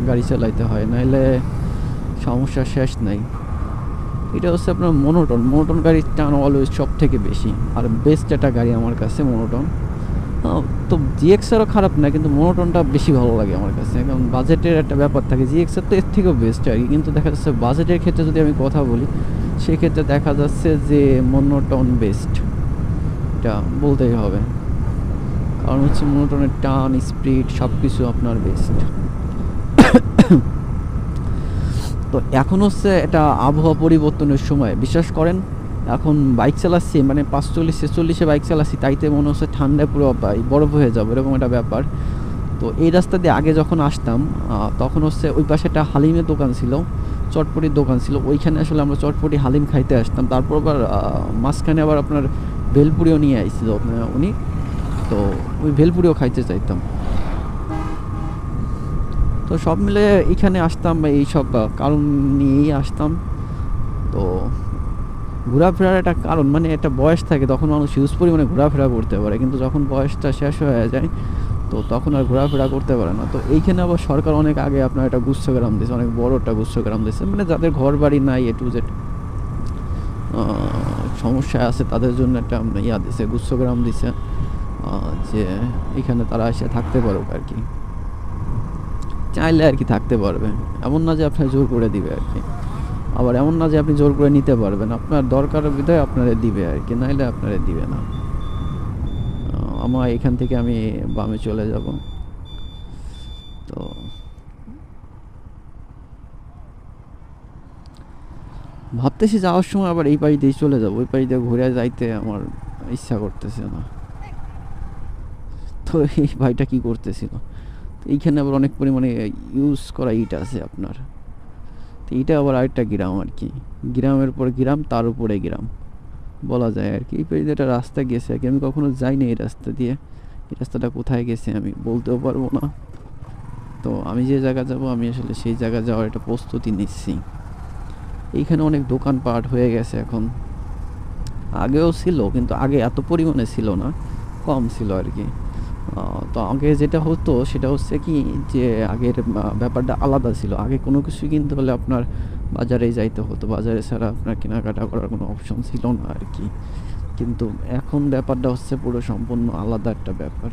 গাড়ি চালাইতে হয়, নাহলে সমস্যা শেষ নাই। এটা হচ্ছে আপনার মোনোটন গাড়ির টান অলওয়েজ সব থেকে বেশি, আর বেস্ট একটা গাড়ি আমার কাছে মোনোটন। তো জিএক্সআরও খারাপ না, কিন্তু মোনোটনটা বেশি ভালো লাগে আমার কাছে, কারণ বাজেটের একটা ব্যাপার থাকে। জিএক্সআর তো এর থেকেও বেস্ট আর কি, কিন্তু দেখা যাচ্ছে বাজেটের ক্ষেত্রে যদি আমি কথা বলি, সেক্ষেত্রে দেখা যাচ্ছে যে মোনোটন বেস্ট, এটা বলতেই হবে। কারণ হচ্ছে মোনোটনের টান, স্পিড সব কিছু আপনার বেস্ট। তো এখন হচ্ছে এটা আবহাওয়া পরিবর্তনের সময়, বিশ্বাস করেন এখন বাইক চালাচ্ছি, মানে 45-46-এ বাইক চালাচ্ছি, তাইতে মনে হচ্ছে ঠান্ডায় পুরো বরফ হয়ে যাবে, এরকম একটা ব্যাপার। তো এই রাস্তা দিয়ে আগে যখন আসতাম, তখন হচ্ছে ওই পাশে একটা হালিমের দোকান ছিল, চটপটির দোকান ছিল, ওইখানে আসলে আমরা চটপটি হালিম খাইতে আসতাম। তারপর আবার মাঝখানে আবার আপনার ভেলপুরিও নিয়ে আইছিল উনি, তো ওই ভেলপুরিও খাইতে চাইতাম। তো সব মিলে এখানে আসতাম, এইসব কারণ নিয়েই আসতাম। তো ঘোরাফেরার একটা কারণ, মানে একটা বয়স থাকে, তখন মানুষ হিউজ পরিমাণে ঘোরাফেরা করতে পারে, কিন্তু যখন বয়সটা শেষ হয়ে যায় তো তখন আর ঘোরাফেরা করতে পারে না। তো এইখানে আবার সরকার অনেক আগে আপনার একটা গুচ্ছগ্রাম দিয়েছে, অনেক বড় একটা গুচ্ছগ্রাম দিয়েছে, মানে যাদের ঘর বাড়ি নাই, এ টু জেড সমস্যা আছে, তাদের জন্য একটা ইয়া দিছে, গুচ্ছগ্রাম দিছে, যে এখানে তারা এসে থাকতে পারুক আর কি, চাইলে আর কি থাকতে পারবে। এমন না যে আপনার জোর করে দিবে আর কি, আবার এমন না যে আপনি জোর করে নিতে পারবেন, আপনার দরকারের বিধায় আপনারে দিবে আর কি, নাইলে আপনারে দিবে না। আমার এখান থেকে আমি বামে চলে যাব। তো ভাবতেছি যাওয়ার সময় আবার এই পাশ দিয়ে চলে যাবো, ওই পাশ দিয়ে ঘুরে যাইতে আমার ইচ্ছা করতেছে না। তো এই ভাইটা কি করতেছিল, এইখানে আবার অনেক পরিমাণে ইউজ করা ইট আছে আপনার। তো এইটা আবার আরেকটা গ্রাম আর কি, গ্রামের পর গ্রাম, তার উপরে গ্রাম বলা যায় আর কি। এই পাশ দিয়ে একটা রাস্তা গেছে আর কি, আমি কখনো যাইনি এই রাস্তা দিয়ে, এই রাস্তাটা কোথায় গেছে আমি বলতেও পারবো না। তো আমি যে জায়গা যাব, আমি আসলে সেই জায়গা যাওয়ার একটা প্রস্তুতি নিচ্ছি। এইখানে অনেক দোকানপাট হয়ে গেছে এখন, আগেও ছিল কিন্তু আগে এত পরিমাণে ছিল না, কম ছিল আর কি। তো আগে যেটা হতো সেটা হচ্ছে কি, যে আগের ব্যাপারটা আলাদা ছিল। আগে কোনো কিছু কিনতে হলে আপনার বাজারেই যাইতে হতো, বাজারে ছাড়া আপনার কেনাকাটা করার কোনো অপশন ছিল না আর কি। কিন্তু এখন ব্যাপারটা হচ্ছে পুরো সম্পূর্ণ আলাদা একটা ব্যাপার।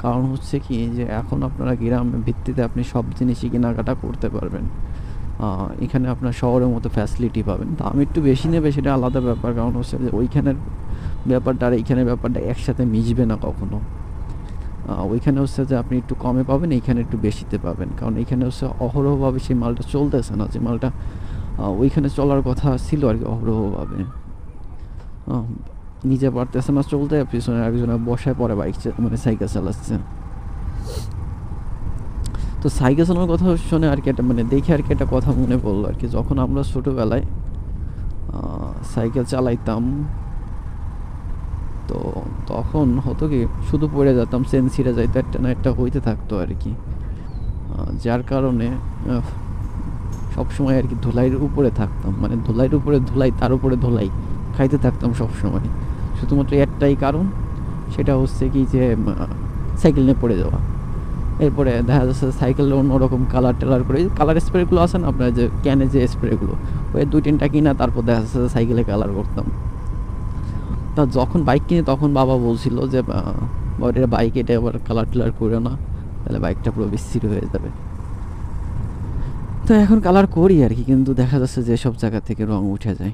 কারণ হচ্ছে কি, যে এখন আপনারা গ্রাম ভিত্তিতে আপনি সব জিনিসই কেনাকাটা করতে পারবেন। এখানে আপনার শহরের মতো ফ্যাসিলিটি পাবেন, দাম একটু বেশি নেবে সেটা আলাদা ব্যাপার। কারণ হচ্ছে যে ওইখানের ব্যাপারটা আর এইখানের ব্যাপারটা একসাথে মিশবে না কখনো। ওইখানে হচ্ছে যে আপনি একটু কমে পাবেন, এইখানে একটু বেশিতে পাবেন, কারণ এইখানে হচ্ছে অহরহভাবে সেই মালটা চলতেছে না, যে মালটা ওইখানে চলার কথা ছিল আর কি অহরহভাবে। নিজে পারতেছে না চলতে, পিছনে একজনে বসায় পরে বাইক মানে সাইকেল চালাচ্ছে। তো সাইকেল চালানোর কথা শুনে আর কি একটা মানে দেখে আর কি একটা কথা মনে পড়লো আর কি, যখন আমরা ছোটোবেলায় সাইকেল চালাইতাম, তো তখন হতো কি, শুধু পড়ে যেতাম, চেন ছিঁড়ে যাইতো, একটা না একটা হইতে থাকতো আর কি। যার কারণে সবসময় আর কি ধুলাইয়ের উপরে থাকতাম, মানে ধুলাইয়ের উপরে ধুলাই, তার উপরে ধুলাই খাইতে থাকতাম সবসময়। শুধুমাত্র একটাই কারণ, সেটা হচ্ছে কি যে সাইকেল নিয়ে পড়ে যাওয়া। এরপরে দেখা যাচ্ছে সাইকেলে অন্যরকম কালার টেলার করে, কালার স্প্রেগুলো আছে না আপনার, যে ক্যানে যে স্প্রেগুলো, ওই 2-3টা কিনা তারপর দেখা যাচ্ছে সাইকেলে কালার করতাম। তা যখন বাইক কিনি তখন বাবা বলছিল যে এটা বাইক, এটা আবার কালার টেলার করে না, তাহলে বাইকটা পুরো বিচ্ছিরি হয়ে যাবে। তো এখন কালার করি আর কি, কিন্তু দেখা যাচ্ছে যে সব জায়গা থেকে রং উঠে যায়।